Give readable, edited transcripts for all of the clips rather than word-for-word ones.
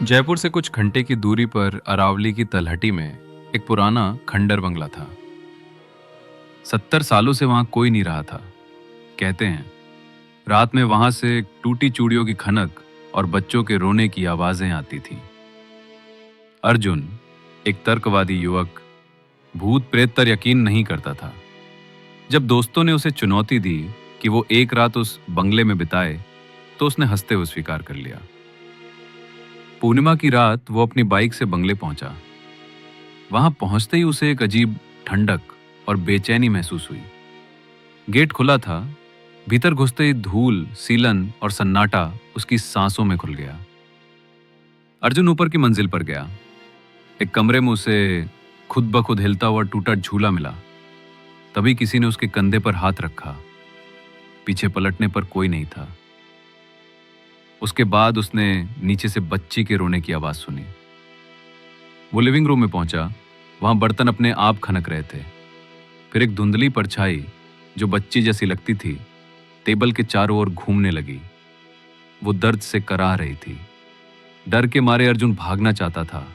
जयपुर से कुछ घंटे की दूरी पर अरावली की तलहटी में एक पुराना खंडर बंगला था। 70 सालों से वहां कोई नहीं रहा था। कहते हैं रात में वहां से टूटी चूड़ियों की खनक और बच्चों के रोने की आवाजें आती थीं। अर्जुन, एक तर्कवादी युवक, भूत प्रेत पर यकीन नहीं करता था। जब दोस्तों ने उसे चुनौती दी कि वो एक रात उस बंगले में बिताए, तो उसने हंसते हुए स्वीकार कर लिया। पूर्णिमा की रात वो अपनी बाइक से बंगले पहुंचा। वहां पहुंचते ही उसे एक अजीब ठंडक और बेचैनी महसूस हुई। गेट खुला था। भीतर घुसते ही धूल, सीलन और सन्नाटा उसकी सांसों में घुल गया। अर्जुन ऊपर की मंजिल पर गया। एक कमरे में उसे खुद ब खुद हिलता हुआ टूटा झूला मिला। तभी किसी ने उसके कंधे पर हाथ रखा। पीछे पलटने पर कोई नहीं था। उसके बाद उसने नीचे से बच्ची के रोने की आवाज सुनी। वो लिविंग रूम में पहुंचा। वहां बर्तन अपने आप खनक रहे थे। फिर एक धुंधली परछाई जो बच्ची जैसी लगती थी, टेबल के चारों ओर घूमने लगी। वो दर्द से कराह रही थी। डर के मारे अर्जुन भागना चाहता था,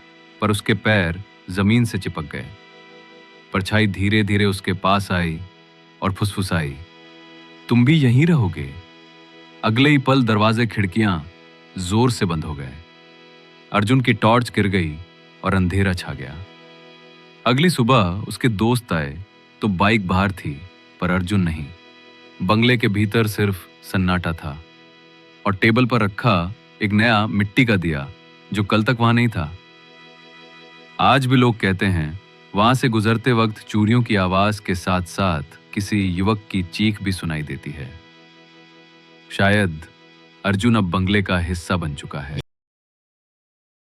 पर उसके पैर जमीन से चिपक गए। परछाई धीरे धीरे उसके पास आई और फुसफुसाई, तुम भी यहीं रहोगे? अगले ही पल दरवाजे खिड़कियां जोर से बंद हो गए। अर्जुन की टॉर्च गिर गई और अंधेरा छा गया। अगली सुबह उसके दोस्त आए तो बाइक बाहर थी, पर अर्जुन नहीं। बंगले के भीतर सिर्फ सन्नाटा था और टेबल पर रखा एक नया मिट्टी का दिया जो कल तक वहां नहीं था। आज भी लोग कहते हैं वहां से गुजरते वक्त चूड़ियों की आवाज के साथ साथ किसी युवक की चीख भी सुनाई देती है। शायद अर्जुन अब बंगले का हिस्सा बन चुका है।